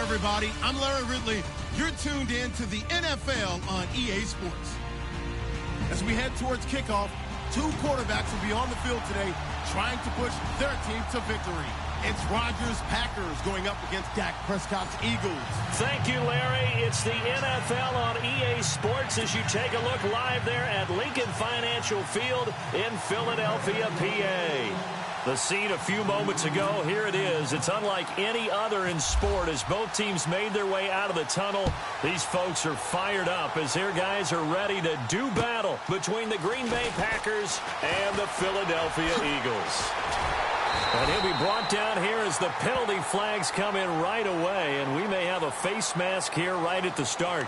everybody. I'm Larry Ridley. You're tuned in to the NFL on EA Sports. As we head towards kickoff, two quarterbacks will be on the field today trying to push their team to victory. It's Rodgers' Packers going up against Dak Prescott's Eagles. Thank you, Larry. It's the NFL on EA Sports as you take a look live there at Lincoln Financial Field in Philadelphia, PA. The scene a few moments ago, here it is. It's unlike any other in sport as both teams made their way out of the tunnel. These folks are fired up as their guys are ready to do battle between the Green Bay Packers and the Philadelphia Eagles. And he'll be brought down here as the penalty flags come in right away, and we may have a face mask here right at the start.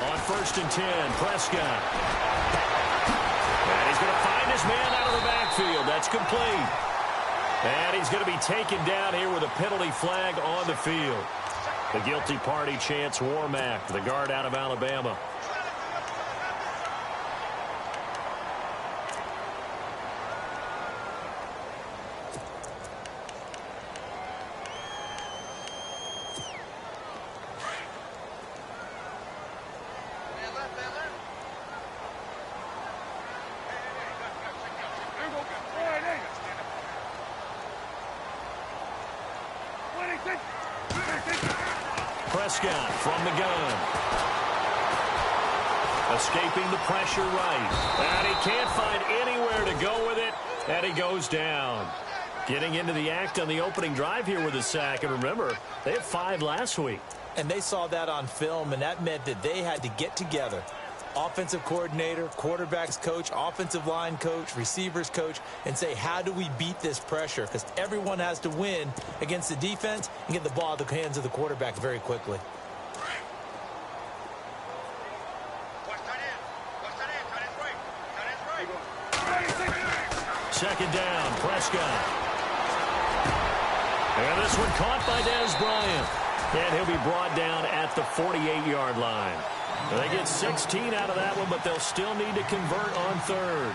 On 1st and 10, Prescott. And he's going to find his man out of the backfield. That's complete. And he's going to be taken down here with a penalty flag on the field. The guilty party, Chance Warmack, the guard out of Alabama. Prescott from the gun. Escaping the pressure right. And he can't find anywhere to go with it. And he goes down. Getting into the act on the opening drive here with a sack. And remember, they had 5 last week. And they saw that on film, and that meant that they had to get together. Offensive coordinator, quarterbacks coach, offensive line coach, receivers coach, and say, how do we beat this pressure? Because everyone has to win against the defense and get the ball out of the hands of the quarterback very quickly. Second down, Prescott. And this one caught by Dez Bryant. And he'll be brought down at the 48-yard line. They get 16 out of that one, but they'll still need to convert on 3rd.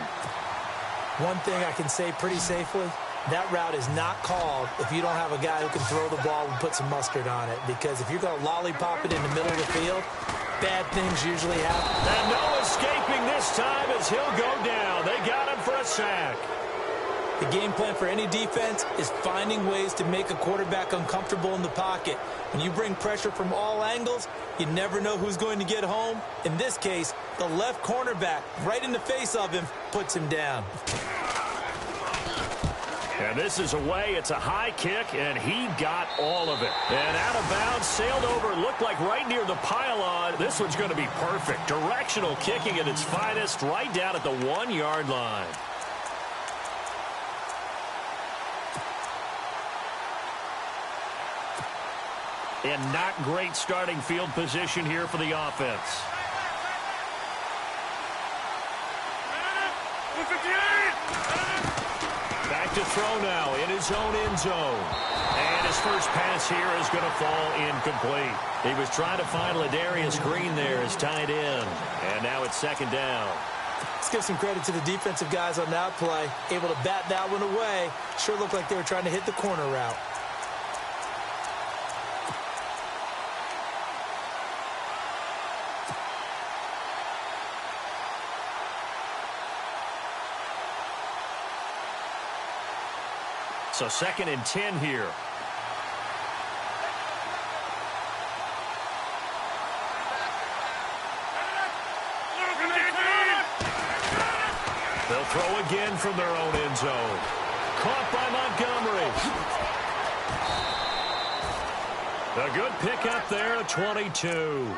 One thing I can say pretty safely, that route is not called if you don't have a guy who can throw the ball and put some mustard on it. Because if you're going to lollipop it in the middle of the field, bad things usually happen. And no escaping this time as he'll go down. They got him for a sack. The game plan for any defense is finding ways to make a quarterback uncomfortable in the pocket. When you bring pressure from all angles, you never know who's going to get home. In this case, the left cornerback, right in the face of him, puts him down. And this is away. It's a high kick, and he got all of it. And out of bounds, sailed over, looked like right near the pylon. This one's going to be perfect. Directional kicking at its finest, right down at the 1-yard line. And not great starting field position here for the offense. Back to throw now in his own end zone. And his first pass here is going to fall incomplete. He was trying to find Ladarius Green there as tight end. And now it's 2nd down. Let's give some credit to the defensive guys on that play. Able to bat that one away. Sure looked like they were trying to hit the corner route. So 2nd and 10 here. They'll throw again from their own end zone. Caught by Montgomery. A good pickup there, 22.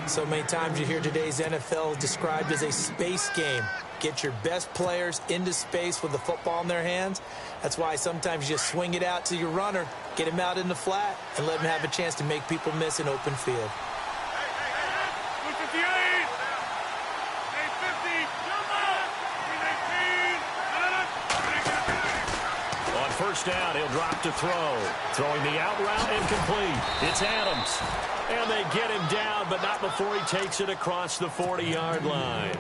So many times you hear today's NFL described as a space game. Get your best players into space with the football in their hands. That's why sometimes you just swing it out to your runner, get him out in the flat, and let him have a chance to make people miss an open field. First down, he'll drop to throw. Throwing the out route and complete. It's Adams. And they get him down, but not before he takes it across the 40-yard line.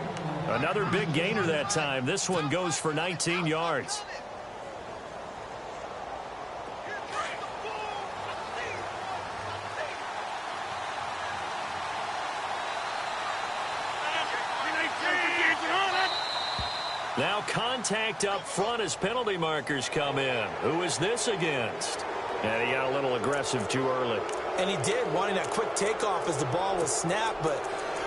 Another big gainer that time. This one goes for 19 yards. Now contact up front as penalty markers come in. Who is this against? And he got a little aggressive too early. And he did, wanting that quick takeoff as the ball was snapped. But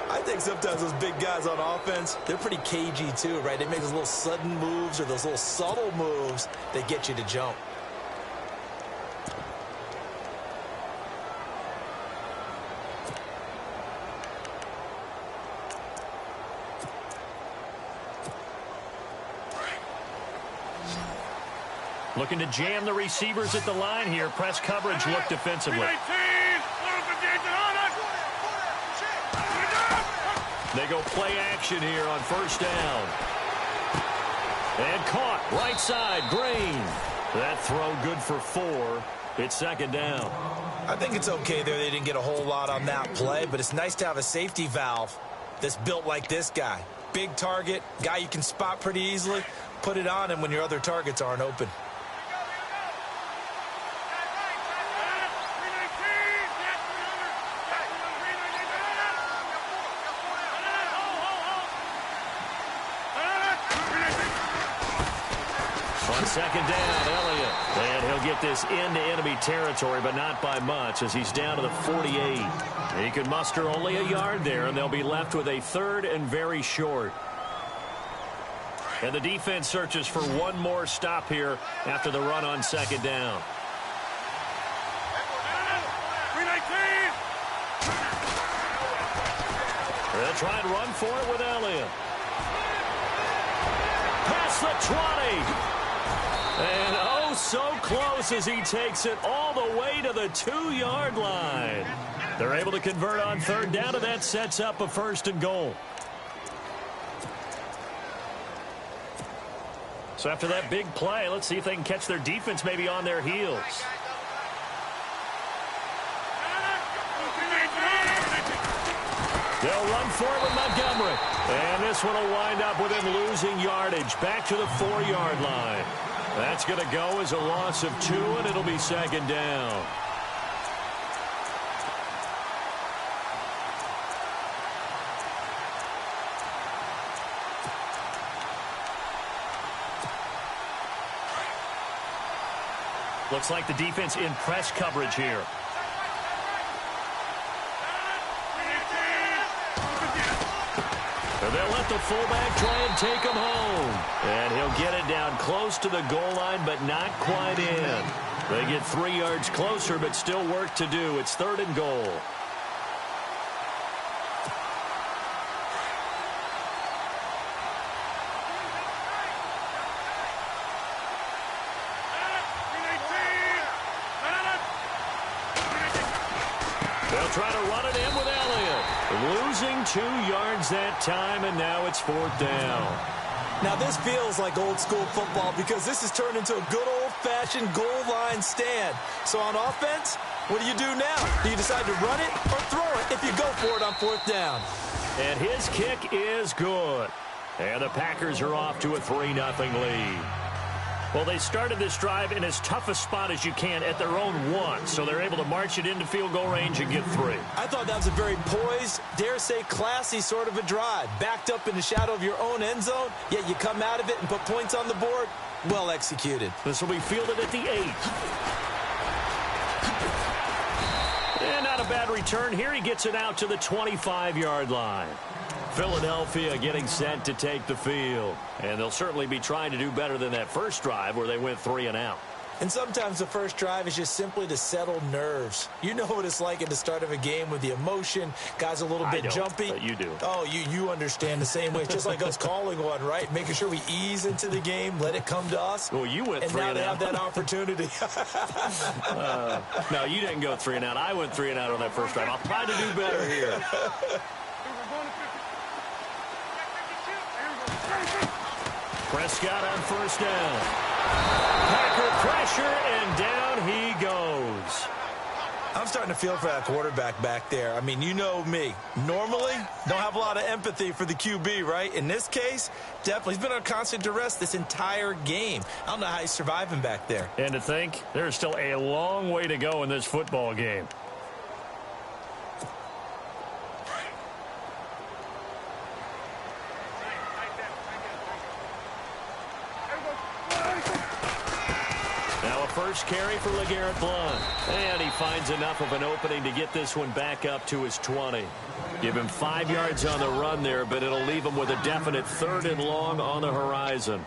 I think sometimes those big guys on offense, they're pretty cagey too, right? They make those little sudden moves or those little subtle moves that get you to jump. Looking to jam the receivers at the line here. Press coverage look defensively. They go play action here on first down. And caught right side, Green. That throw good for 4. It's second down. I think it's okay there. They didn't get a whole lot on that play, but it's nice to have a safety valve that's built like this guy. Big target, guy you can spot pretty easily. Put it on him when your other targets aren't open. On second down, Elliott. And he'll get this into enemy territory, but not by much as he's down to the 48. He could muster only a yard there, and they'll be left with a third and very short. And the defense searches for one more stop here after the run on second down. They'll try and run for it with Elliott. Past the 20. And oh, so close as he takes it all the way to the 2-yard line. They're able to convert on third down, and that sets up a first and goal. So after that big play, let's see if they can catch their defense maybe on their heels. They'll run for it with Montgomery. And this one will wind up with him losing yardage back to the 4-yard line. That's going to go as a loss of 2, and it'll be second down. Looks like the defense in press coverage here. They'll let the fullback try and take him home. And he'll get it down close to the goal line, but not quite in. They get 3 yards closer, but still work to do. It's third and goal. They'll try to run it in with Elliott. Losing 2 yards that time, and now it's fourth down. Now this feels like old school football because this has turned into a good old-fashioned goal line stand. So on offense, what do you do now? Do you decide to run it or throw it if you go for it on fourth down? And his kick is good. And the Packers are off to a 3-0 lead. Well, they started this drive in as tough a spot as you can at their own 1, so they're able to march it into field goal range and get 3. I thought that was a very poised, dare say classy sort of a drive. Backed up in the shadow of your own end zone, yet you come out of it and put points on the board. Well executed. This will be fielded at the 8. And not a bad return here. He gets it out to the 25-yard line. Philadelphia getting set to take the field. And they'll certainly be trying to do better than that first drive where they went 3 and out. And sometimes the first drive is just simply to settle nerves. You know what it's like at the start of a game with the emotion. Guys a little bit jumpy. But you do. Oh, you understand the same way. It's just like us calling one, right? Making sure we ease into the game, let it come to us. Well, you went 3 and out. And now they have that opportunity. No, you didn't go 3 and out. I went 3 and out on that first drive. I'll try to do better here. Prescott on first down. Packer pressure, and down he goes. I'm starting to feel for that quarterback back there. I mean, you know me. Normally, don't have a lot of empathy for the QB, right? In this case, definitely. He's been on constant duress this entire game. I don't know how he's surviving back there. And to think, there's still a long way to go in this football game. First carry for LeGarrette Blount. And he finds enough of an opening to get this one back up to his 20. Give him 5 yards on the run there, but it'll leave him with a definite 3rd and long on the horizon.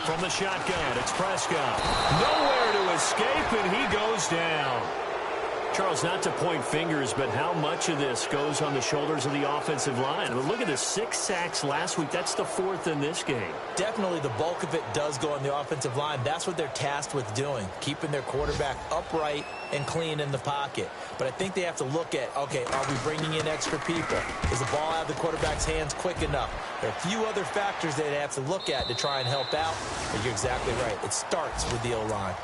From the shotgun, it's Prescott. Nowhere to escape, and he goes down. Charles, not to point fingers, but how much of this goes on the shoulders of the offensive line? I mean, look at the 6 sacks last week. That's the 4th in this game. Definitely the bulk of it does go on the offensive line. That's what they're tasked with doing, keeping their quarterback upright and clean in the pocket. But I think they have to look at, okay, are we bringing in extra people? Is the ball out of the quarterback's hands quick enough? There are a few other factors that they have to look at to try and help out. But you're exactly right. It starts with the O-line.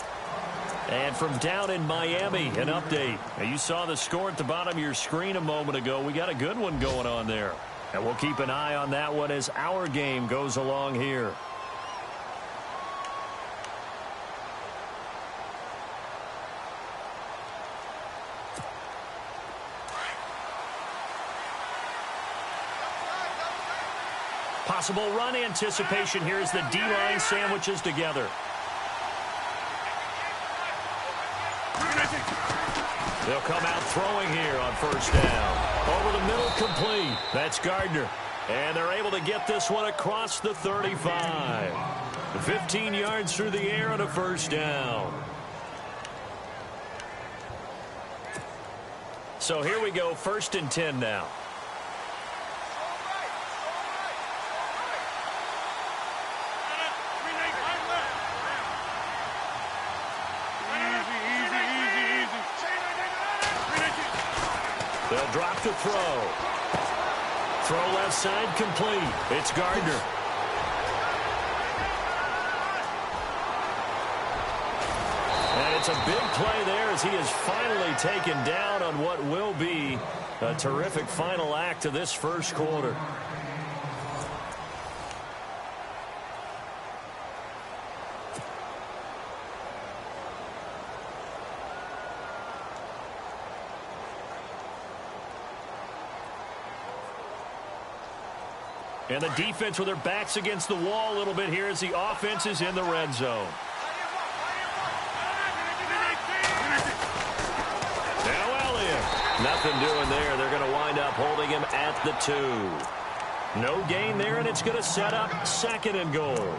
And from down in Miami, an update. Now, you saw the score at the bottom of your screen a moment ago. We got a good one going on there. And we'll keep an eye on that one as our game goes along here. Possible run anticipation here as the D-line sandwiches together. They'll come out throwing here on first down. Over the middle, complete. That's Gardner. And they're able to get this one across the 35. 15 yards through the air on a first down. So here we go, 1st and 10 now. They'll drop the throw. Throw left side complete. It's Gardner. And it's a big play there as he is finally taken down on what will be a terrific final act of this first quarter. And the defense with their backs against the wall a little bit here as the offense is in the red zone. Now Elliott. Nothing doing there. They're going to wind up holding him at the 2. No gain there, and it's going to set up 2nd and goal.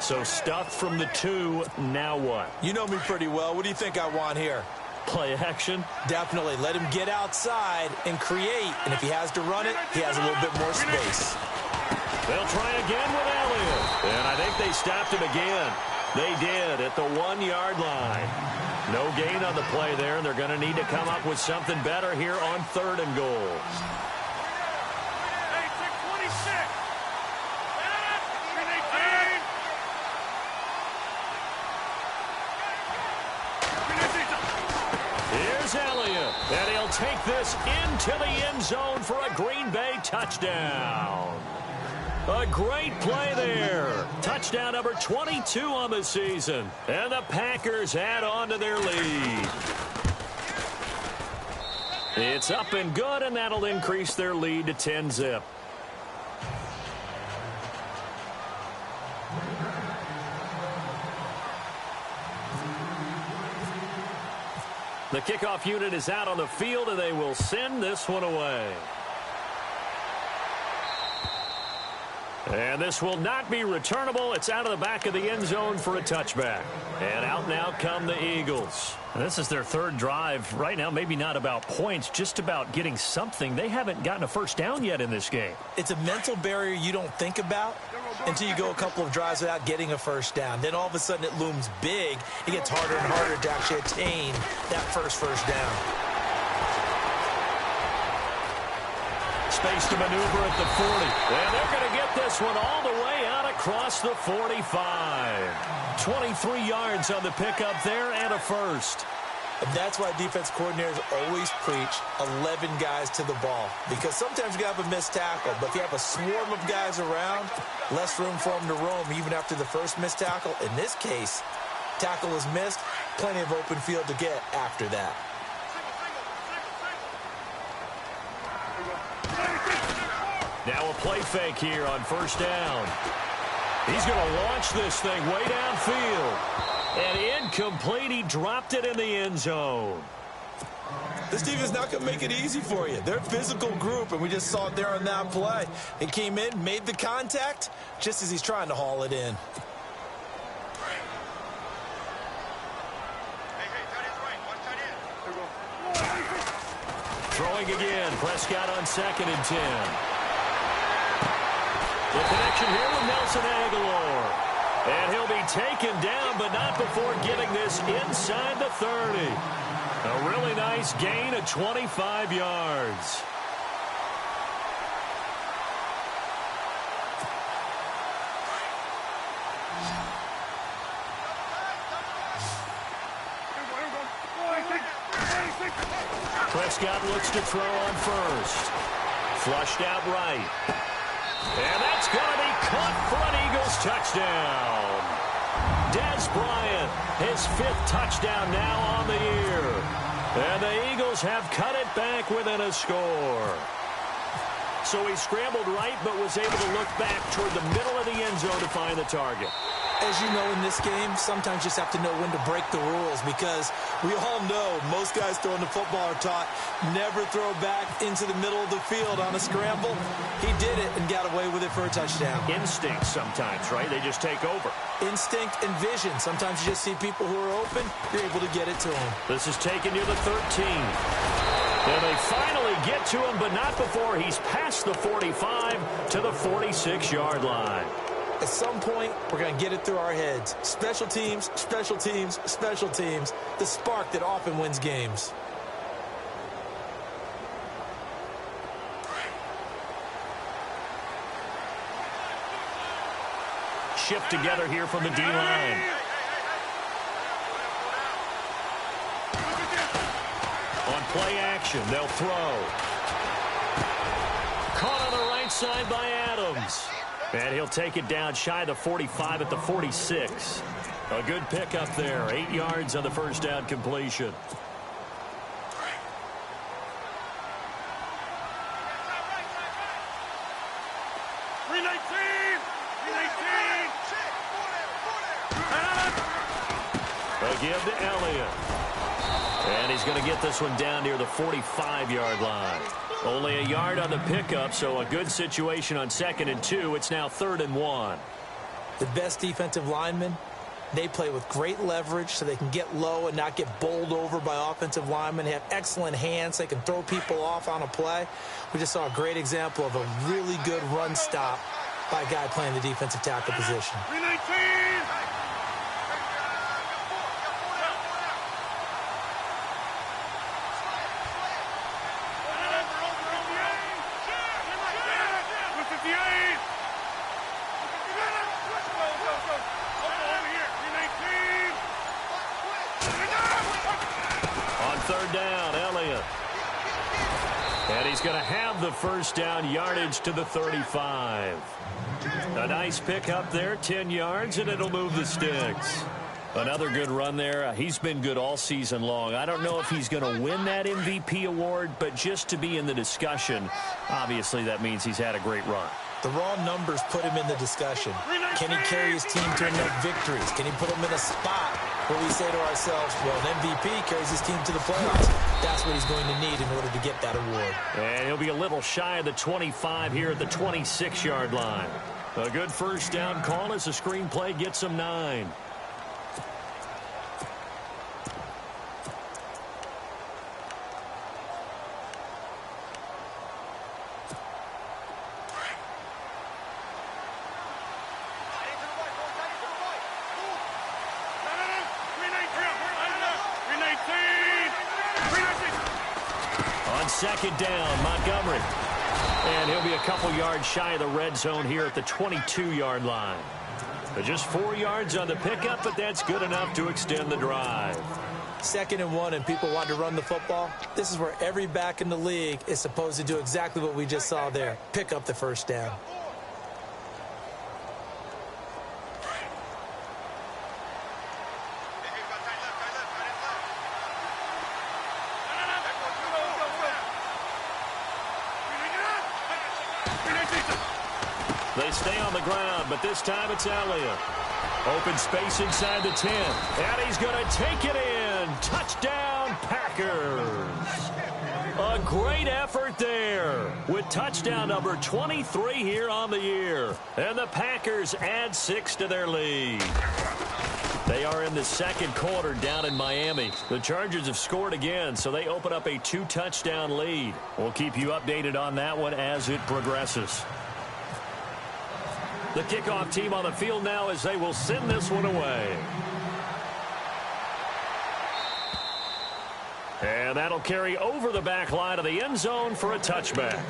So stuffed from the 2. Now what? You know me pretty well. What do you think I want here? Play action? Definitely. Let him get outside and create. And if he has to run it, he has a little bit more space. They'll try again with Elliott. And I think they stopped him again. They did at the 1-yard line. No gain on the play there, and they're going to need to come up with something better here on 3rd and goal. Elliott, and he'll take this into the end zone for a Green Bay touchdown. A great play there. Touchdown number 22 on the season. And the Packers add on to their lead. It's up and good, and that'll increase their lead to 10-zip. The kickoff unit is out on the field, and they will send this one away. And this will not be returnable. It's out of the back of the end zone for a touchback. And out now come the Eagles. This is their third drive. Right now, maybe not about points, just about getting something. They haven't gotten a first down yet in this game. It's a mental barrier you don't think about until you go a couple of drives without getting a first down. Then all of a sudden it looms big. It gets harder and harder to actually attain that first down. Space to maneuver at the 40. And they're going to get this one all the way out across the 45. 23 yards on the pickup there and a first. And that's why defense coordinators always preach 11 guys to the ball. Because sometimes you have a missed tackle, but if you have a swarm of guys around, less room for them to roam even after the first missed tackle. In this case, tackle is missed, plenty of open field to get after that. Now a play fake here on first down. He's going to launch this thing way downfield. And incomplete. He dropped it in the end zone. This team is not going to make it easy for you. They're a physical group, and we just saw it there on that play. He came in, made the contact, just as he's trying to haul it in. Throwing again. Prescott on 2nd and 10. The connection here with Nelson Aguilar. And he'll be taken down, but not before getting this inside the 30. A really nice gain of 25 yards. Prescott looks to throw on first. Flushed out right. And that's going to be caught for an Eagles touchdown. Dez Bryant, his 5th touchdown now on the year. And the Eagles have cut it back within a score. So he scrambled right, but was able to look back toward the middle of the end zone to find the target. As you know, in this game, sometimes you just have to know when to break the rules, because we all know most guys throwing the football are taught never throw back into the middle of the field on a scramble. He did it and got away with it for a touchdown. Instinct sometimes, right? They just take over. Instinct and vision. Sometimes you just see people who are open, you're able to get it to them. This is taken near the 13. And they finally get to him, but not before he's past the 45 to the 46-yard line. At some point, we're going to get it through our heads. Special teams, special teams, special teams. The spark that often wins games. Shift together here from the D-line. On play action, they'll throw. Caught on the right side by Adams. And he'll take it down shy of the 45 at the 46. A good pickup there. 8 yards on the first down completion. A give to Elliott. And he's going to get this one down near the 45-yard line. Only a yard on the pickup, so a good situation on 2nd and 2. It's now 3rd and 1. The best defensive linemen, they play with great leverage so they can get low and not get bowled over by offensive linemen. They have excellent hands. They can throw people off on a play. We just saw a great example of a really good run stop by a guy playing the defensive tackle position. 319! Going to have the first down, yardage to the 35. A nice pick up there, 10 yards, and it'll move the sticks. Another good run there. He's been good all season long. I don't know if he's going to win that MVP award, but just to be in the discussion, obviously that means he's had a great run. The raw numbers put him in the discussion. Can he carry his team to enough victories? Can he put them in a spot where we say to ourselves, well, an MVP carries his team to the playoffs. That's what he's going to need in order to get that award. And he'll be a little shy of the 25 here at the 26-yard line. A good first down call as the screenplay gets him 9. Second down, Montgomery. And he'll be a couple yards shy of the red zone here at the 22-yard line. But just 4 yards on the pickup, but that's good enough to extend the drive. 2nd and 1, and people want to run the football. This is where every back in the league is supposed to do exactly what we just saw there. Pick up the first down. They stay on the ground, but this time it's Elliott. Open space inside the 10. And he's going to take it in. Touchdown, Packers. A great effort there with touchdown number 23 here on the year. And the Packers add 6 to their lead. They are in the second quarter down in Miami. The Chargers have scored again, so they open up a 2-touchdown lead. We'll keep you updated on that one as it progresses. The kickoff team on the field now as they will send this one away. And that'll carry over the back line of the end zone for a touchback.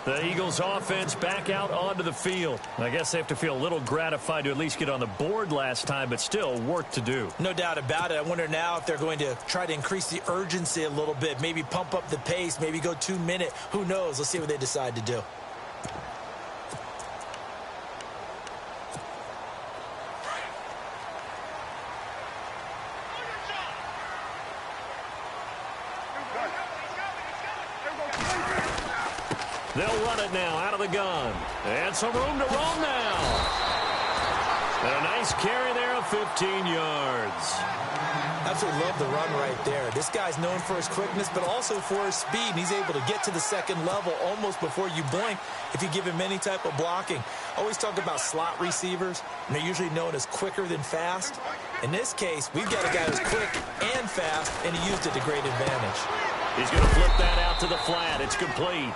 The Eagles offense back out onto the field. I guess they have to feel a little gratified to at least get on the board last time, but still work to do. No doubt about it. I wonder now if they're going to try to increase the urgency a little bit, maybe pump up the pace, maybe go 2-minute. Who knows? Let's see what they decide to do. They'll run it now out of the gun. And some room to roam now. And a nice carry there of 15 yards. Absolutely love the run right there. This guy's known for his quickness, but also for his speed. And he's able to get to the second level almost before you blink if you give him any type of blocking. Always talk about slot receivers, and they're usually known as quicker than fast. In this case, we've got a guy who's quick and fast, and he used it to great advantage. He's going to flip that out to the flat. It's complete.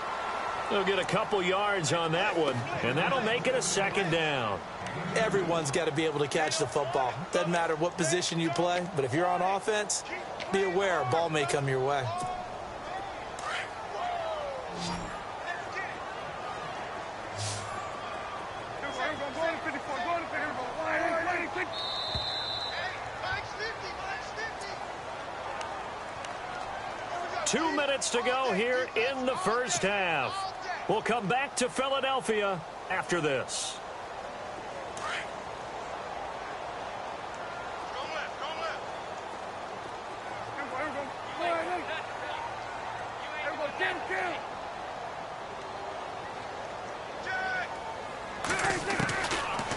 They'll get a couple yards on that one, and that'll make it a second down. Everyone's got to be able to catch the football. Doesn't matter what position you play, but if you're on offense, be aware a ball may come your way. Two minutes to go here in the first half. We'll come back to Philadelphia after this.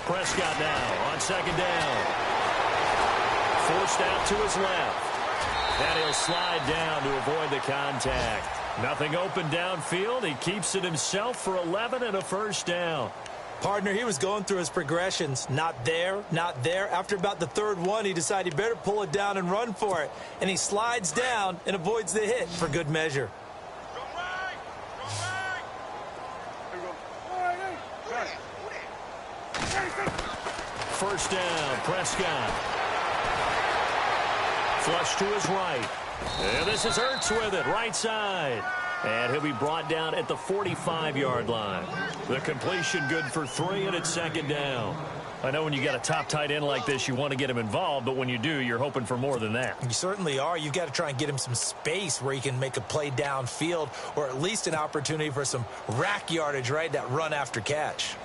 Prescott now on second down. Forced out to his left. And he'll slide down to avoid the contact. Nothing open downfield. He keeps it himself for 11 and a first down. Partner, he was going through his progressions. Not there, not there. After about the third one, he decided he better pull it down and run for it. And he slides down and avoids the hit for good measure. First down, Prescott. Flush to his right. And this is Ertz with it, right side. And he'll be brought down at the 45-yard line. The completion good for 3, and it's second down. I know when you got a top tight end like this, you want to get him involved, but when you do, you're hoping for more than that. You certainly are. You've got to try and get him some space where he can make a play downfield, or at least an opportunity for some rack yardage, right? That run after catch.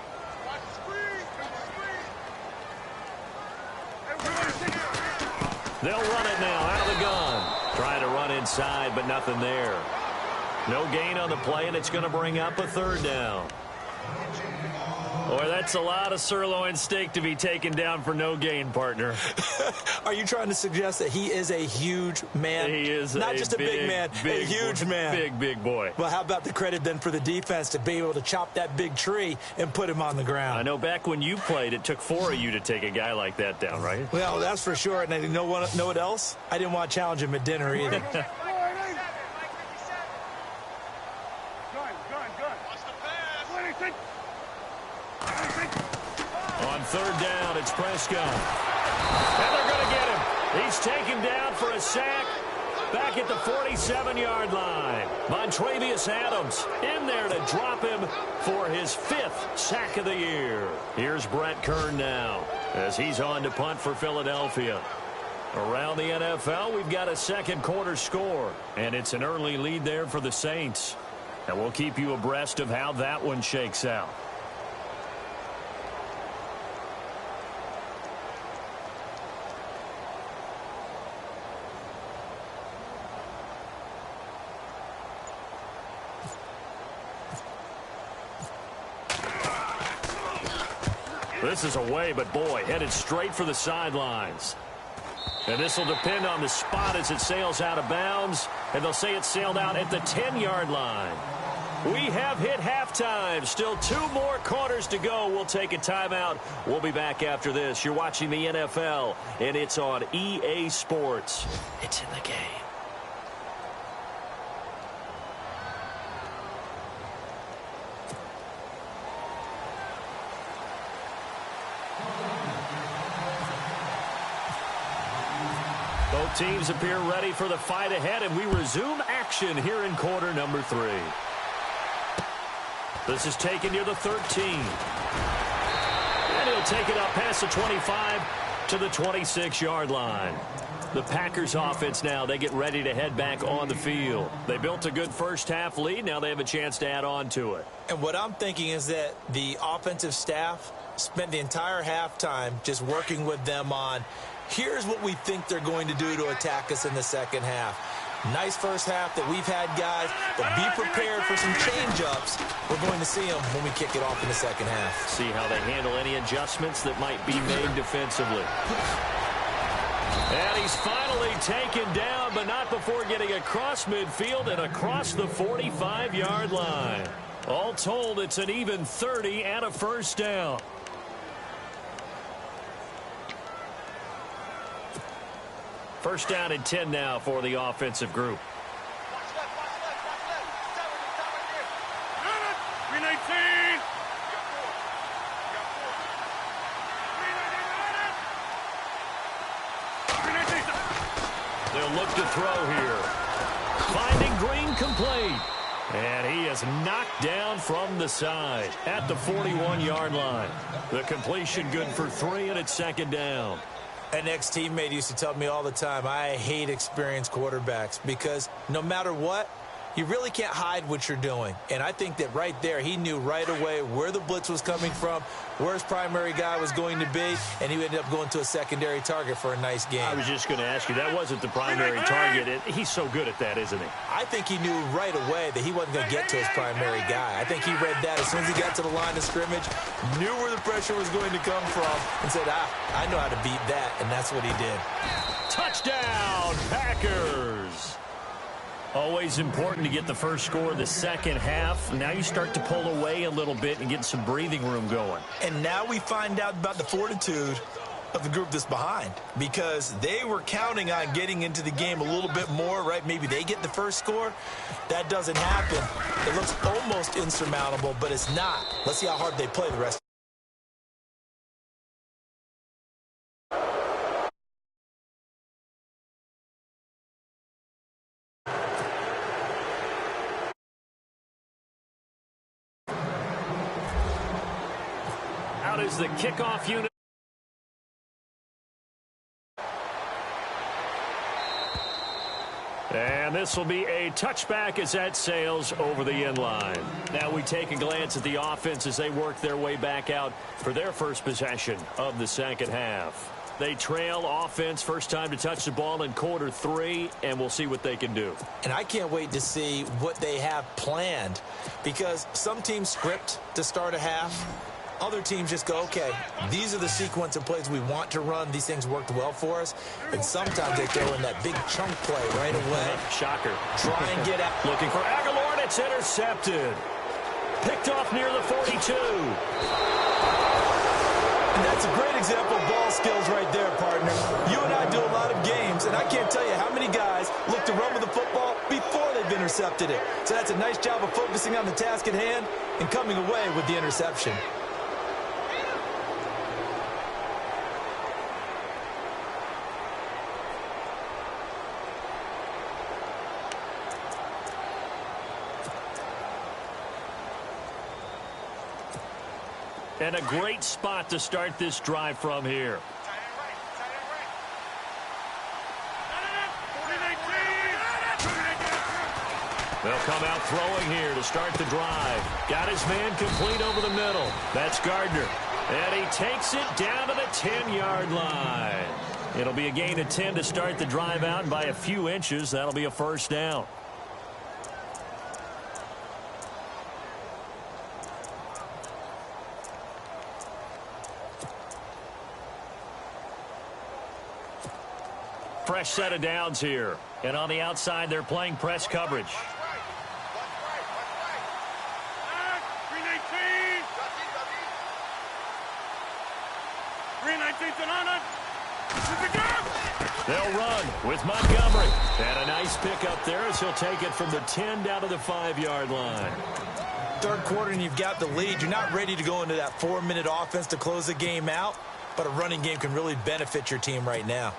They'll run it now out of the gun. Trying to run inside, but nothing there. No gain on the play, and it's going to bring up a third down. Boy, that's a lot of sirloin steak to be taken down for no gain, partner. Are you trying to suggest that he is a huge man? He is not just a big man, a huge man. Big boy. Well, how about the credit then for the defense to be able to chop that big tree and put him on the ground? I know back when you played, it took 4 of you to take a guy like that down, right? Well, that's for sure. And you know what else? I didn't want to challenge him at dinner either. On third down, it's Prescott. And they're going to get him. He's taken down for a sack back at the 47-yard line. Montrevious Adams in there to drop him for his 5th sack of the year. Here's Brett Kern now as he's on to punt for Philadelphia. Around the NFL, we've got a second quarter score, and it's an early lead there for the Saints. And we'll keep you abreast of how that one shakes out. This is away, but boy, headed straight for the sidelines. And this will depend on the spot as it sails out of bounds. And they'll say it sailed out at the 10-yard line. We have hit halftime. Still 2 more quarters to go. We'll take a timeout. We'll be back after this. You're watching the NFL, and it's on EA Sports. It's in the game. Both teams appear ready for the fight ahead, and we resume action here in quarter number 3. This is taken near the 13. And he'll take it up past the 25 to the 26-yard line. The Packers offense now, they get ready to head back on the field. They built a good first-half lead. Now they have a chance to add on to it. And what I'm thinking is that the offensive staff spent the entire halftime just working with them on, here's what we think they're going to do to attack us in the second half. Nice first half that we've had, guys, but be prepared for some change-ups. We're going to see them when we kick it off in the second half. See how they handle any adjustments that might be made defensively. And he's finally taken down, but not before getting across midfield and across the 45-yard line. All told, it's an even 30 and a first down. First down and 10 now for the offensive group. They'll look to throw here. Finding Green complete. And he is knocked down from the side at the 41-yard line. The completion good for 3, and it's second down. An ex-teammate used to tell me all the time, I hate experienced quarterbacks because no matter what, you really can't hide what you're doing. And I think that right there, he knew right away where the blitz was coming from, where his primary guy was going to be, and he ended up going to a secondary target for a nice game. I was just going to ask you, that wasn't the primary target. He's so good at that, isn't he? I think he knew right away that he wasn't going to get to his primary guy. I think he read that as soon as he got to the line of scrimmage, knew where the pressure was going to come from, and said, I know how to beat that, and that's what he did. Touchdown, Packers! Always important to get the first score of the second half. Now you start to pull away a little bit and get some breathing room going. And now we find out about the fortitude of the group that's behind, because they were counting on getting into the game a little bit more, right? Maybe they get the first score. That doesn't happen. It looks almost insurmountable, but it's not. Let's see how hard they play the rest. Out is the kickoff unit. And this will be a touchback as that sails over the end line. Now we take a glance at the offense as they work their way back out for their first possession of the second half. They trail offense first time to touch the ball in quarter 3, and we'll see what they can do. And I can't wait to see what they have planned, because some teams script to start a half. Other teams just go, okay, these are the sequence of plays we want to run. These things worked well for us. And sometimes they throw in that big chunk play right away. Shocker. Try and get out. Looking for Aguilar, and it's intercepted. Picked off near the 42. And that's a great example of ball skills right there, partner. You and I do a lot of games, and I can't tell you how many guys look to run with the football before they've intercepted it. So that's a nice job of focusing on the task at hand and coming away with the interception. And a great spot to start this drive from here. They'll come out throwing here to start the drive. Got his man complete over the middle. That's Gardner. And he takes it down to the 10-yard line. It'll be a gain of 10 to start the drive out, and by a few inches, that'll be a first down. Fresh set of downs here. And on the outside, they're playing press coverage. 319. They'll run with Montgomery. And a nice pickup there as he'll take it from the 10 down to the 5-yard line. Third quarter and you've got the lead. You're not ready to go into that 4-minute offense to close the game out, but a running game can really benefit your team right now.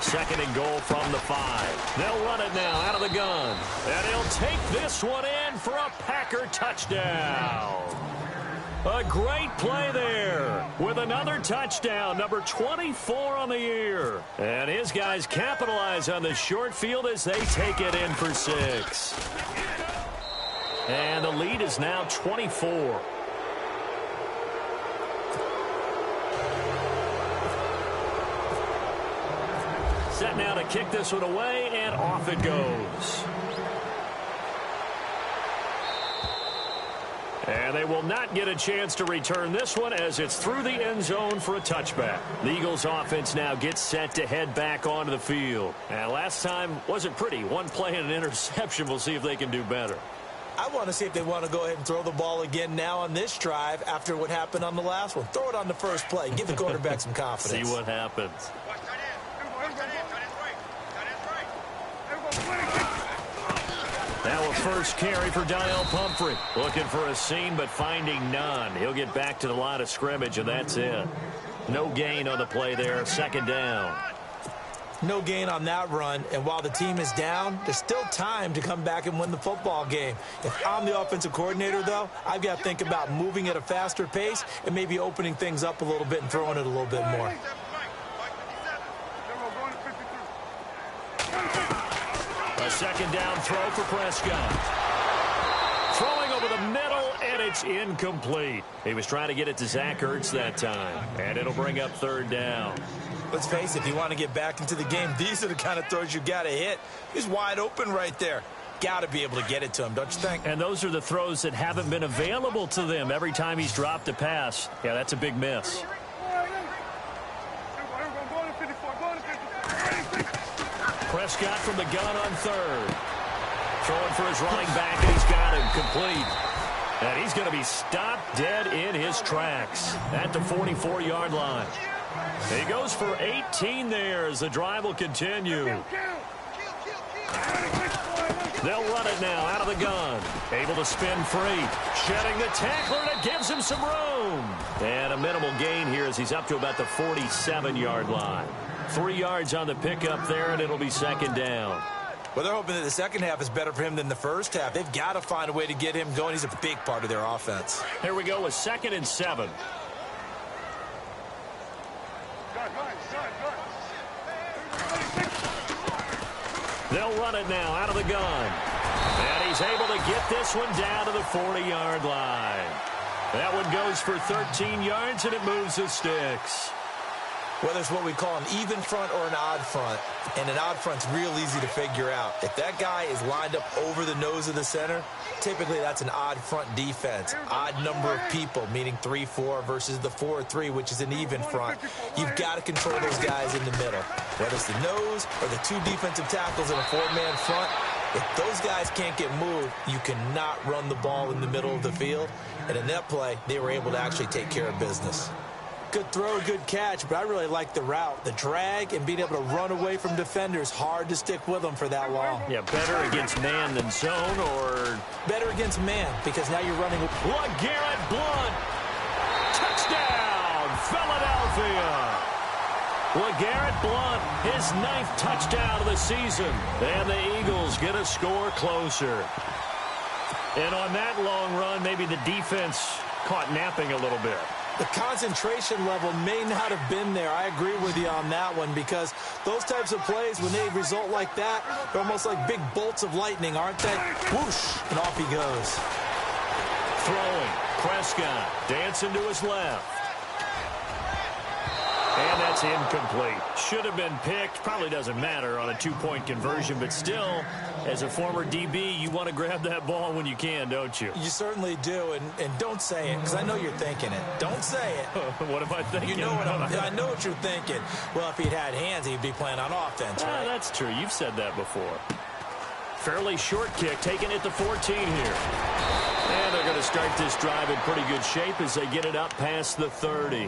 Second and goal from the 5. They'll run it now out of the gun. And he'll take this one in for a Packer touchdown. A great play there with another touchdown, number 24 on the year. And his guys capitalize on the short field as they take it in for 6. And the lead is now 24. Set now to kick this one away, and off it goes. And they will not get a chance to return this one as it's through the end zone for a touchback. The Eagles offense now gets set to head back onto the field. And last time wasn't pretty. One play and an interception. We'll see if they can do better. I want to see if they want to go ahead and throw the ball again now on this drive after what happened on the last one. Throw it on the first play. Give the quarterback some confidence. See what happens. Now a first carry for Daniel Pumphrey. Looking for a seam, but finding none. He'll get back to the line of scrimmage, and that's it. No gain on the play there. Second down. No gain on that run, and while the team is down, there's still time to come back and win the football game. If I'm the offensive coordinator, though, I've got to think about moving at a faster pace and maybe opening things up a little bit and throwing it a little bit more. A second down throw for Prescott. Throwing over the middle, and it's incomplete. He was trying to get it to Zach Ertz that time, and it'll bring up third down. Let's face it, if you want to get back into the game, these are the kind of throws you got to hit. He's wide open right there. Got to be able to get it to him, don't you think? And those are the throws that haven't been available to them every time he's dropped a pass. Yeah, that's a big miss. Prescott from the gun on third. Throwing for his running back, and he's got him complete. And he's going to be stopped dead in his tracks at the 44-yard line. He goes for 18 there as the drive will continue. They'll run it now out of the gun. Able to spin free. Shedding the tackler, and it gives him some room. And a minimal gain here as he's up to about the 47-yard line. 3 yards on the pickup there, and it'll be second down. Well, they're hoping that the second half is better for him than the first half. They've got to find a way to get him going. He's a big part of their offense. Here we go with 2nd and 7. They'll run it now out of the gun. And he's able to get this one down to the 40-yard line. That one goes for 13 yards, and it moves the sticks. Whether it's what we call an even front or an odd front, and an odd front's real easy to figure out. If that guy is lined up over the nose of the center, typically that's an odd front defense. Odd number of people, meaning 3-4 versus the 4-3, which is an even front. You've got to control those guys in the middle. Whether it's the nose or the two defensive tackles in a four-man front, if those guys can't get moved, you cannot run the ball in the middle of the field. And in that play, they were able to actually take care of business. Good throw, good catch, but I really like the route. The drag and being able to run away from defenders, hard to stick with them for that long. Yeah, better against man than zone, or better against man, because now you're running. LeGarrette Blount. Touchdown, Philadelphia. LeGarrette Blount, his 9th touchdown of the season. And the Eagles get a score closer. And on that long run, maybe the defense caught napping a little bit. The concentration level may not have been there. I agree with you on that one, because those types of plays, when they result like that, they're almost like big bolts of lightning, aren't they? Whoosh, and off he goes. Throwing, Prescott dancing to his left. And that's incomplete. Should have been picked. Probably doesn't matter on a two-point conversion, but still, as a former DB, you want to grab that ball when you can, don't you? You certainly do, and don't say it, because I know you're thinking it. Don't say it. What am I thinking? You know what I know what you're thinking. Well, if he'd had hands, he'd be playing on offense, right? That's true. You've said that before. Fairly short kick, taken at the 14 here. And they're going to start this drive in pretty good shape as they get it up past the 30.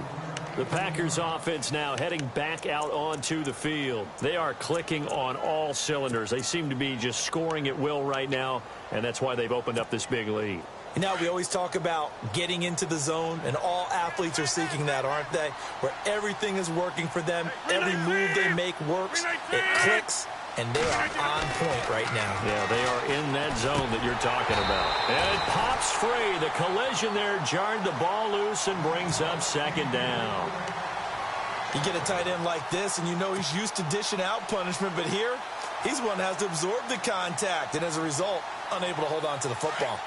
The Packers offense now heading back out onto the field. They are clicking on all cylinders. They seem to be just scoring at will right now, and that's why they've opened up this big lead. Now, we always talk about getting into the zone, and all athletes are seeking that, aren't they? Where everything is working for them. Every move they make works. It clicks, and they are on point right now. Yeah, they are in that zone that you're talking about. And it pops free. The collision there jarred the ball loose and brings up second down. You get a tight end like this, and you know he's used to dishing out punishment, but here, he's one that has to absorb the contact, and as a result, unable to hold on to the football.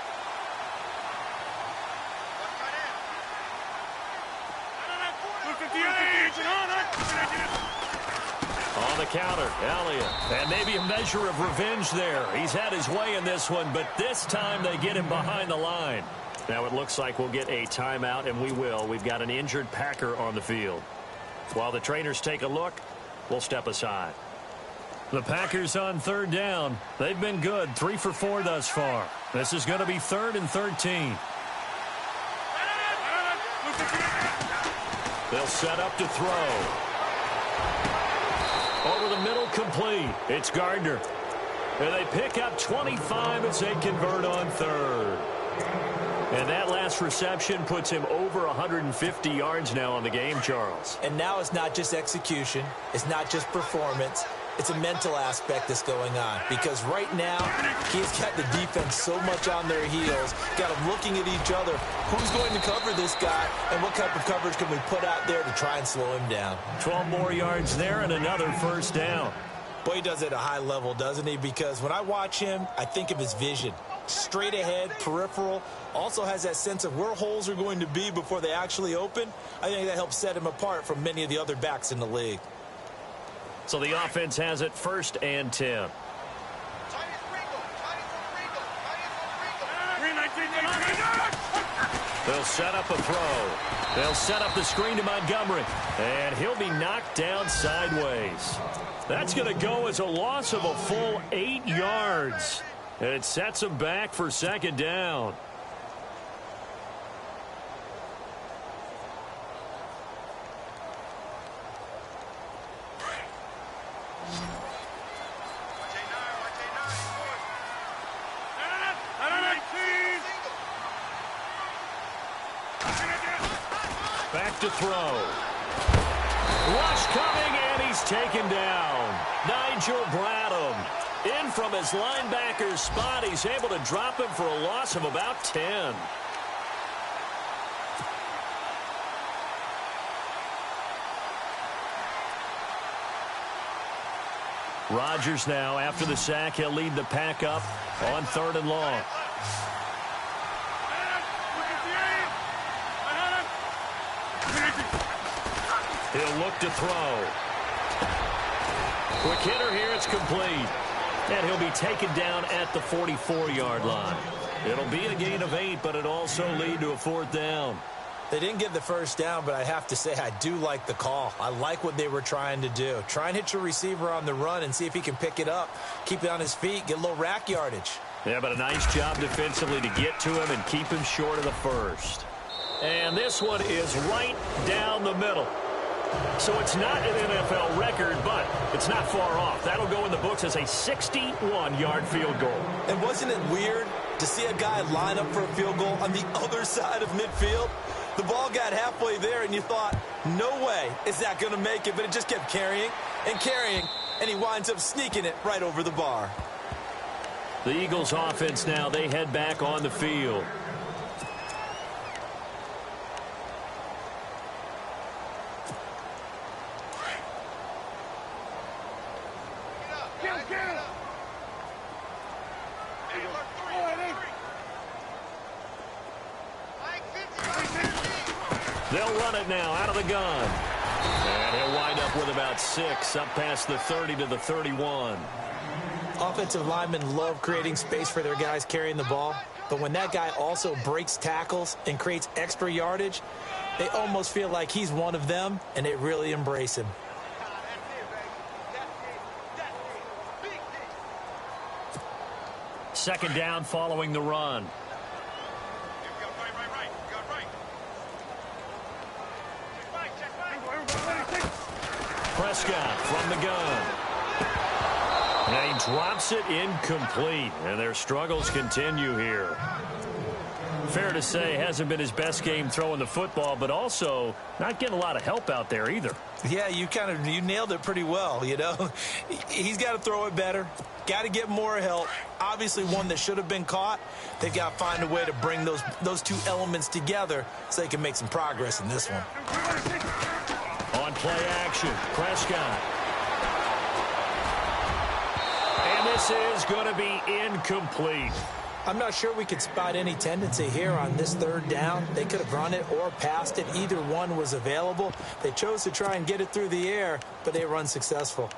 On the counter, Elliott. And maybe a measure of revenge there. He's had his way in this one, but this time they get him behind the line. Now it looks like we'll get a timeout, and we will. We've got an injured Packer on the field. While the trainers take a look, we'll step aside. The Packers on third down. They've been good, 3 for 4 thus far. This is going to be 3rd and 13. They'll set up to throw. Over the middle, complete. It's Gardner. And they pick up 25 as they convert on third. And that last reception puts him over 150 yards now on the game, Charles. And now it's not just execution. It's not just performance. It's a mental aspect that's going on, because right now he's got the defense so much on their heels, got them looking at each other. Who's going to cover this guy, and what type of coverage can we put out there to try and slow him down? 12 more yards there and another first down. Boy, he does it at a high level, doesn't he? Because when I watch him, I think of his vision. Straight ahead, peripheral, also has that sense of where holes are going to be before they actually open. I think that helps set him apart from many of the other backs in the league. So the offense has it 1st and 10. They'll set up a throw. They'll set up the screen to Montgomery. And he'll be knocked down sideways. That's going to go as a loss of a full 8 yards. And it sets him back for second down. Back to throw. Rush coming, and he's taken down. Nigel Bradham in from his linebacker's spot. He's able to drop him for a loss of about 10. Rodgers now, after the sack, he'll lead the pack up on 3rd and long. He'll look to throw. Quick hitter here, it's complete. And he'll be taken down at the 44-yard line. It'll be a gain of 8, but it'll also lead to a 4th down. They didn't get the first down, but I have to say I do like the call. I like what they were trying to do. Try and hit your receiver on the run and see if he can pick it up, keep it on his feet, get a little rack yardage. Yeah, but a nice job defensively to get to him and keep him short of the first. And this one is right down the middle. So it's not an NFL record, but it's not far off. That'll go in the books as a 61-yard field goal. And wasn't it weird to see a guy line up for a field goal on the other side of midfield? The ball got halfway there, and you thought, no way is that going to make it, but it just kept carrying and carrying, and he winds up sneaking it right over the bar. The Eagles offense now, they head back on the field. They'll run it now out of the gun. And he'll wind up with about 6 up past the 30 to the 31. Offensive linemen love creating space for their guys carrying the ball, but when that guy also breaks tackles and creates extra yardage, they almost feel like he's one of them, and they really embrace him. Second down following the run. Prescott from the gun. And he drops it incomplete. And their struggles continue here. Fair to say, hasn't been his best game throwing the football, but also not getting a lot of help out there either. Yeah, you nailed it pretty well, you know. He's got to throw it better. Got to get more help. Obviously one that should have been caught. They've got to find a way to bring those two elements together so they can make some progress in this one. On play action, Prescott. And this is going to be incomplete. I'm not sure we could spot any tendency here on this 3rd down. They could have run it or passed it. Either one was available. They chose to try and get it through the air, but they were unsuccessful.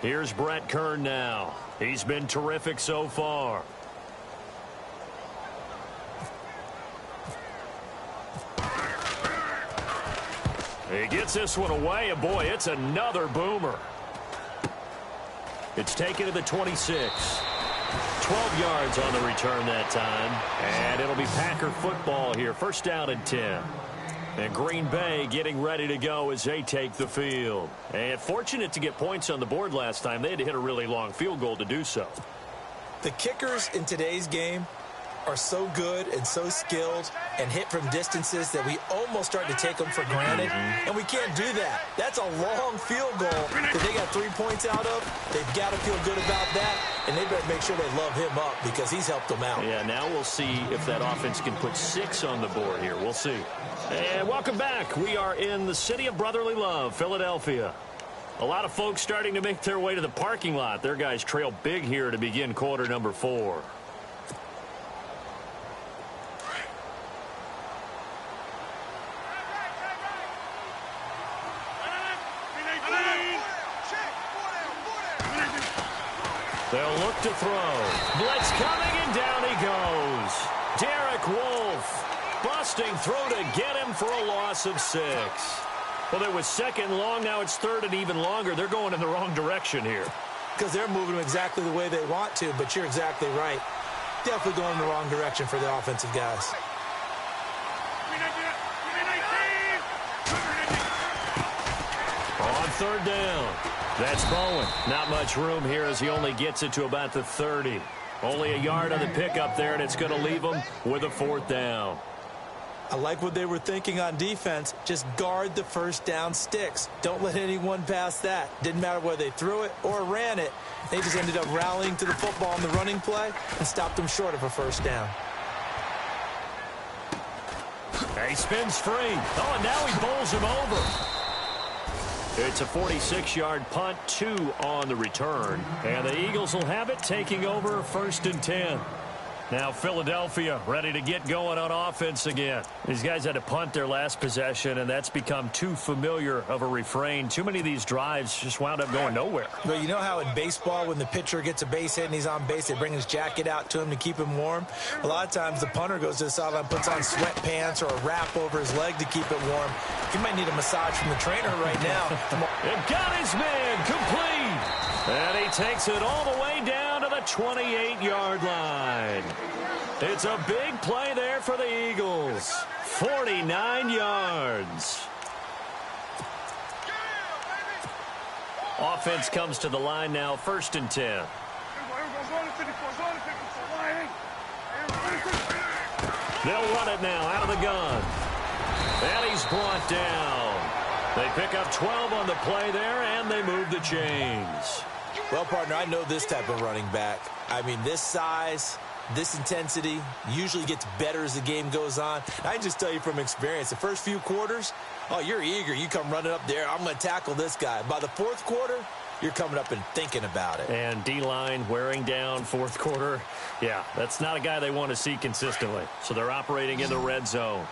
Here's Brett Kern now. He's been terrific so far. He gets this one away, and boy, it's another boomer. It's taken to the 26. 12 yards on the return that time, and it'll be Packer football here. First down and 10. And Green Bay getting ready to go as they take the field. And fortunate to get points on the board last time. They had to hit a really long field goal to do so. The kickers in today's game are so good and so skilled and hit from distances that we almost start to take them for granted. And we can't do that. That's a long field goal that they got 3 points out of. They've got to feel good about that, and they better make sure they love him up because he's helped them out. Yeah, now we'll see if that offense can put 6 on the board here. We'll see. And welcome back. We are in the city of brotherly love, Philadelphia. A lot of folks starting to make their way to the parking lot. Their guys trail big here to begin quarter number 4. They'll look to throw. Blitz coming, and down he goes. Derek Wolfe busting through to get him for a loss of 6. Well, it was 2nd long. Now it's 3rd and even longer. They're going in the wrong direction here. Because they're moving them exactly the way they want to, but you're exactly right. Definitely going in the wrong direction for the offensive guys. On 3rd down. That's Bowen. Not much room here as he only gets it to about the 30. Only a yard on the pickup there, and it's going to leave him with a 4th down. I like what they were thinking on defense. Just guard the first down sticks. Don't let anyone pass that. Didn't matter whether they threw it or ran it. They just ended up rallying to the football on the running play and stopped them short of a first down. He spins free. Oh, and now he bowls him over. It's a 46-yard punt, 2 on the return. And the Eagles will have it, taking over 1st and 10. Now Philadelphia ready to get going on offense again. These guys had to punt their last possession, and that's become too familiar of a refrain. Too many of these drives just wound up going nowhere. Well, you know how in baseball when the pitcher gets a base hit and he's on base, they bring his jacket out to him to keep him warm? A lot of times the punter goes to the sideline, puts on sweatpants or a wrap over his leg to keep it warm. He might need a massage from the trainer right now. It got his man complete. And he takes it all the way down to the 28-yard line. It's a big play there for the Eagles. 49 yards. Offense comes to the line now, 1st and 10. They'll run it now out of the gun. And he's brought down. They pick up 12 on the play there, and they move the chains. Well, partner, I know this type of running back. I mean, this size, this intensity usually gets better as the game goes on. I can just tell you from experience, the first few quarters, oh, you're eager. You come running up there, I'm going to tackle this guy. By the 4th quarter, you're coming up and thinking about it. And D-line wearing down 4th quarter. Yeah, that's not a guy they want to see consistently. So they're operating in the red zone.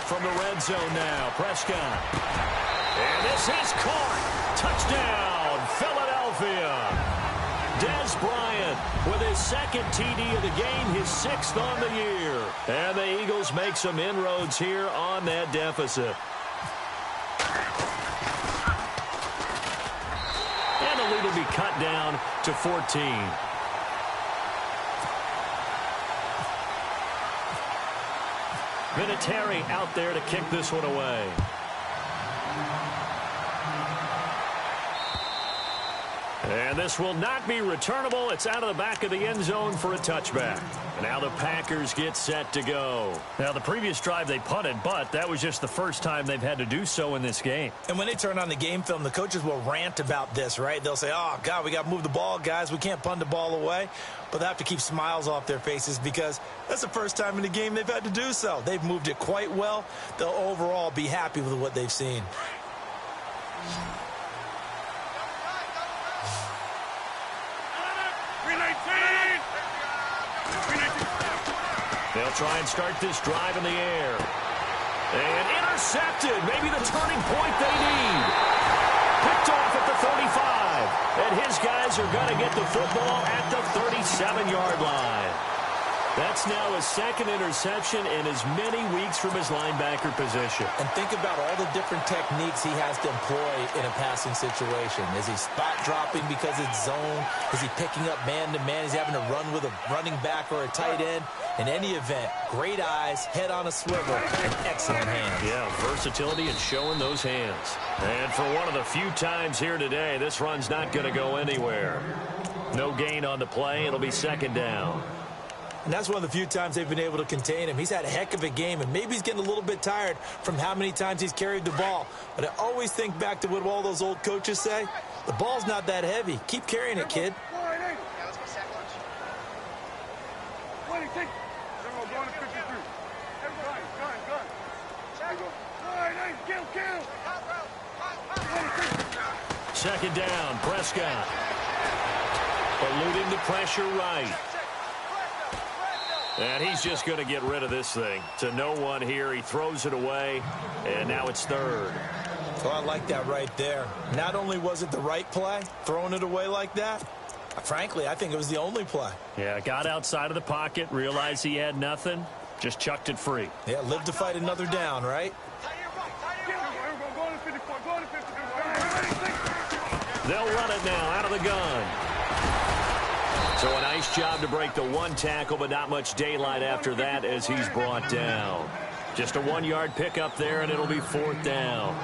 From the red zone now, Prescott. And this is caught. Touchdown, Philadelphia. Dez Bryant with his 2nd TD of the game, his 6th on the year. And the Eagles make some inroads here on that deficit. And the lead will be cut down to 14. Vinatieri out there to kick this one away. And this will not be returnable. It's out of the back of the end zone for a touchback. And now the Packers get set to go. Now, the previous drive they punted, but that was just the first time they've had to do so in this game. And when they turn on the game film, the coaches will rant about this, right? They'll say, oh, God, we got to move the ball, guys. We can't punt the ball away. But they have to keep smiles off their faces because that's the first time in the game they've had to do so. They've moved it quite well. They'll overall be happy with what they've seen. They'll try and start this drive in the air. And intercepted. Maybe the turning point they need. Picked off at the 35. And his guys are going to get the football at the 37-yard line. That's now his 2nd interception in as many weeks from his linebacker position. And think about all the different techniques he has to employ in a passing situation. Is he spot dropping because it's zone? Is he picking up man-to-man? Is he having to run with a running back or a tight end? In any event, great eyes, head on a swivel, and excellent hands. Yeah, versatility and showing those hands. And for one of the few times here today, this run's not going to go anywhere. No gain on the play. It'll be 2nd down. And that's one of the few times they've been able to contain him. He's had a heck of a game, and maybe he's getting a little bit tired from how many times he's carried the ball. But I always think back to what all those old coaches say. The ball's not that heavy. Keep carrying it, kid. Second down, Prescott. Eluding the pressure right. And he's just going to get rid of this thing. To no one here. He throws it away, and now it's 3rd. Oh, I like that right there. Not only was it the right play, throwing it away like that, frankly, I think it was the only play. Yeah, got outside of the pocket, realized he had nothing, just chucked it free. Yeah, live to fight another down, right? They'll run it now out of the gun. So a nice job to break the 1 tackle, but not much daylight after that as he's brought down. Just a 1-yard pickup there, and it'll be 4th down.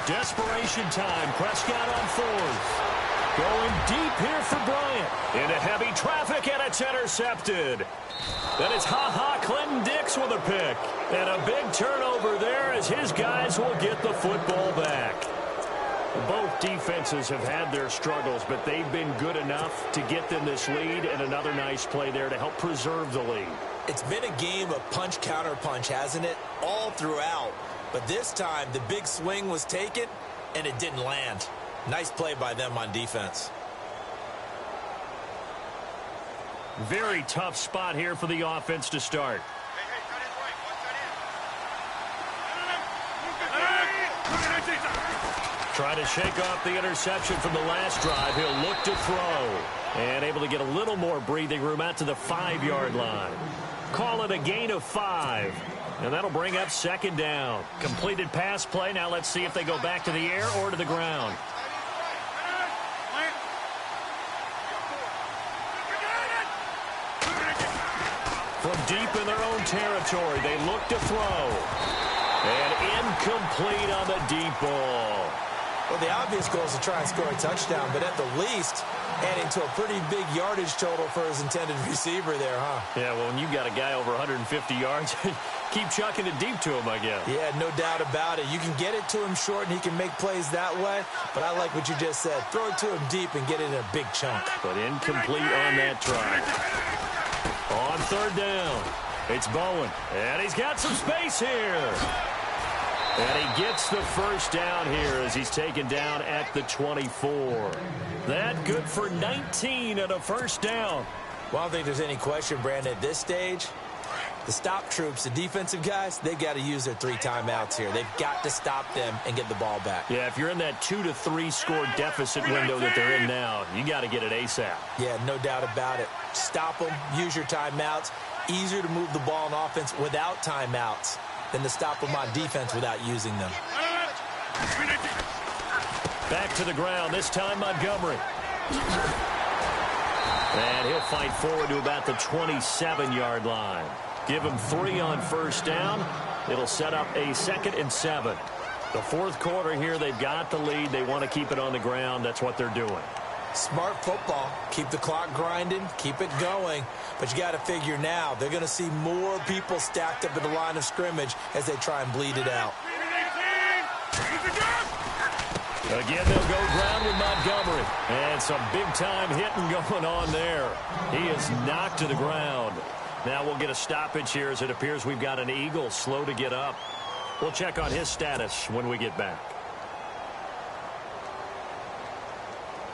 Desperation time. Prescott on 4th. Going deep here for Bryant. Into heavy traffic, and it's intercepted. Then it's Clinton Dix with a pick. And a big turnover there as his guys will get the football back. Both defenses have had their struggles, but they've been good enough to get them this lead, and another nice play there to help preserve the lead. It's been a game of punch-counter-punch, hasn't it? All throughout. But this time, the big swing was taken, and it didn't land. Nice play by them on defense. Very tough spot here for the offense to start. Trying to shake off the interception from the last drive. He'll look to throw. And able to get a little more breathing room out to the 5-yard line. Call it a gain of 5. And that'll bring up second down. Completed pass play. Now let's see if they go back to the air or to the ground. From deep in their own territory, they look to throw. And incomplete on the deep ball. Well, the obvious goal is to try and score a touchdown, but at the least, adding to a pretty big yardage total for his intended receiver there, huh? Yeah, well, when you've got a guy over 150 yards, keep chucking it deep to him, I guess. Yeah, no doubt about it. You can get it to him short, and he can make plays that way, but I like what you just said. Throw it to him deep and get it in a big chunk. But incomplete on that try. On third down, it's Bowen, and he's got some space here. And he gets the first down here as he's taken down at the 24. That good for 19 and a first down. Well, I don't think there's any question, Brandon, at this stage, the stop troops, the defensive guys, they've got to use their 3 timeouts here. They've got to stop them and get the ball back. Yeah, if you're in that 2 to 3 score deficit window that they're in now, you got to get it ASAP. Yeah, no doubt about it. Stop them, use your timeouts. Easier to move the ball on offense without timeouts than to stop them on defense without using them. Back to the ground, this time Montgomery. And he'll fight forward to about the 27-yard line. Give him 3 on first down. It'll set up a 2nd and 7. The fourth quarter here, they've got the lead. They want to keep it on the ground. That's what they're doing. Smart football. Keep the clock grinding. Keep it going. But you got to figure now, they're going to see more people stacked up at the line of scrimmage as they try and bleed it out. Again, they'll go ground with Montgomery. And some big-time hitting going on there. He is knocked to the ground. Now we'll get a stoppage here as it appears we've got an Eagle slow to get up. We'll check on his status when we get back.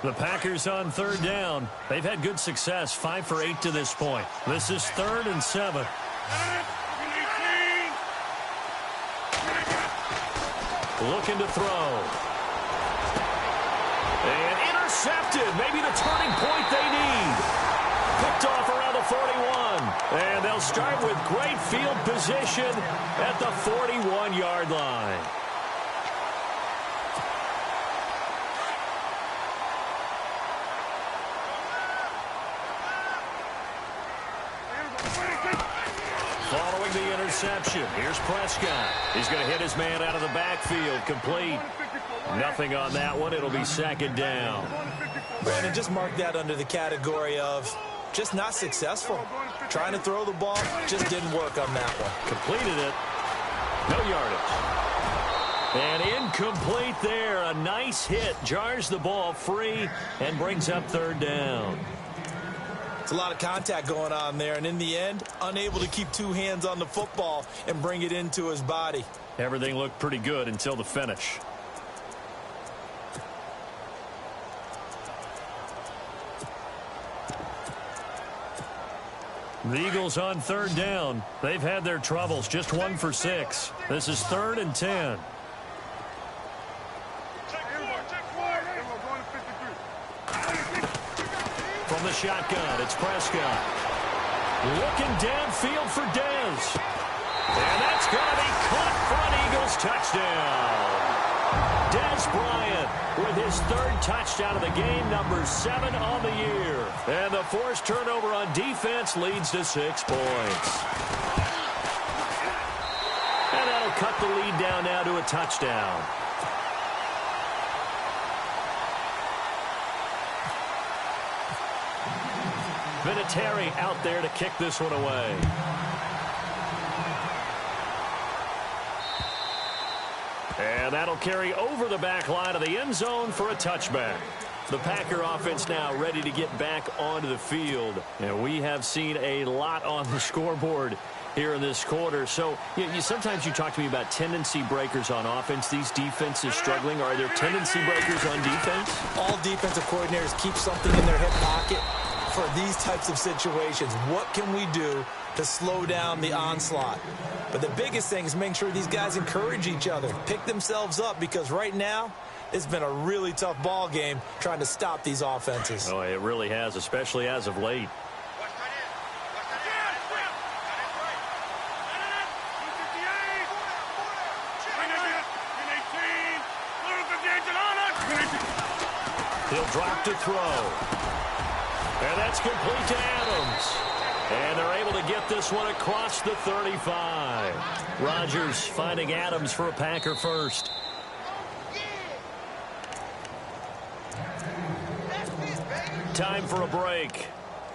The Packers on third down. They've had good success, 5 for 8 to this point. This is 3rd and 7. Looking to throw. And intercepted. Maybe the turning point they need. Picked off around the 41. And they'll start with great field position at the 41-yard line. Following the interception, here's Prescott. He's going to hit his man out of the backfield, complete. Nothing on that one. It'll be 2nd down. Brandon, just mark that under the category of just not successful. Trying to throw the ball, just didn't work on that one. Completed it. No yardage. And incomplete there. A nice hit. Jars the ball free and brings up 3rd down. It's a lot of contact going on there, and in the end, unable to keep 2 hands on the football and bring it into his body. Everything looked pretty good until the finish. The Eagles on 3rd down. They've had their troubles, just 1 for 6. This is 3rd and 10. From the shotgun, it's Prescott. Looking downfield for Dez. And that's going to be caught for an Eagles touchdown. Dez Bryant with his 3rd touchdown of the game, number 7 on the year. And the forced turnover on defense leads to 6 points. And that'll cut the lead down now to a touchdown. Vinatieri out there to kick this one away. And And that'll carry over the back line of the end zone for a touchback. The Packer offense now ready to get back onto the field. And we have seen a lot on the scoreboard here in this quarter. So sometimes you talk to me about tendency breakers on offense. These defenses struggling. Are there tendency breakers on defense? All defensive coordinators keep something in their hip pocket for these types of situations. What can we do to slow down the onslaught? But the biggest thing is making sure these guys encourage each other, pick themselves up, because right now it's been a really tough ball game trying to stop these offenses. Oh, it really has, especially as of late. He'll drop to throw. And that's complete to Adams. And they're able to get this one across the 35. Rodgers finding Adams for a Packer first. Time for a break.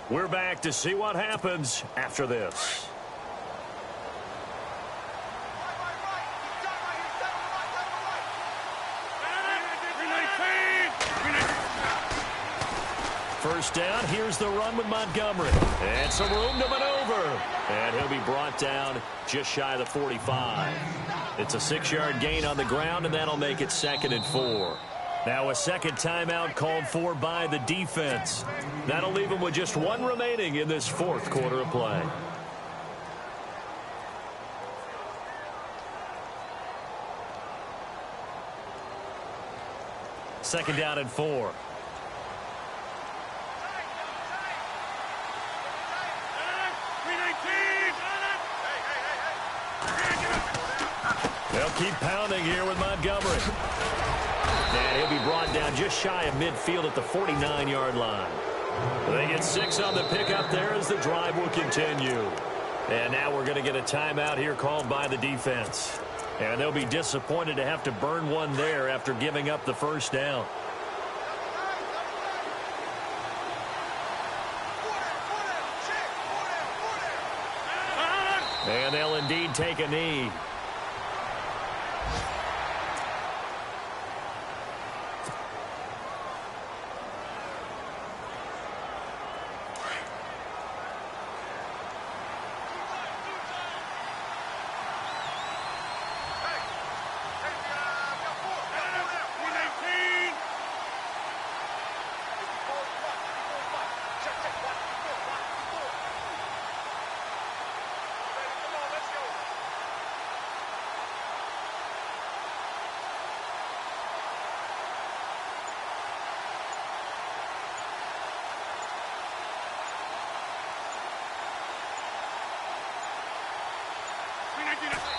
We're back to see what happens after this. First down, here's the run with Montgomery. And some room to maneuver. And he'll be brought down just shy of the 45. It's a 6-yard gain on the ground, and that'll make it 2nd and 4. Now a second timeout called for by the defense. That'll leave them with just one remaining in this 4th quarter of play. Second down and 4. They'll keep pounding here with Montgomery. And he'll be brought down just shy of midfield at the 49-yard line. They get 6 on the pickup there as the drive will continue. And now we're going to get a timeout here called by the defense. And they'll be disappointed to have to burn one there after giving up the first down. And they'll indeed take a knee.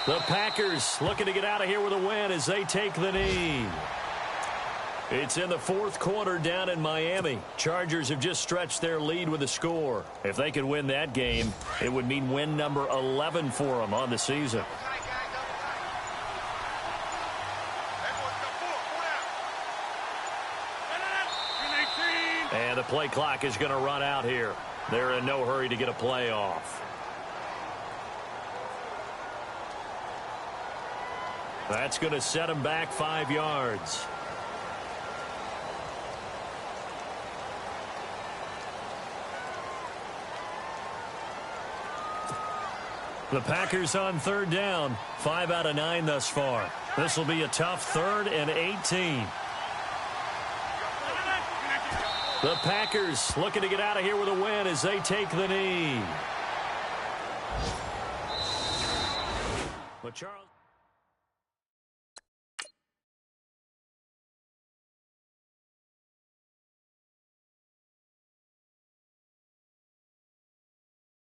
The Packers looking to get out of here with a win as they take the knee. It's in the 4th quarter down in Miami. Chargers have just stretched their lead with a score. If they could win that game, it would mean win number 11 for them on the season. And the play clock is going to run out here. They're in no hurry to get a play off. That's going to set him back 5 yards. The Packers on 3rd down. 5 out of 9 thus far. This will be a tough 3rd and 18. The Packers looking to get out of here with a win as they take the knee. But Charles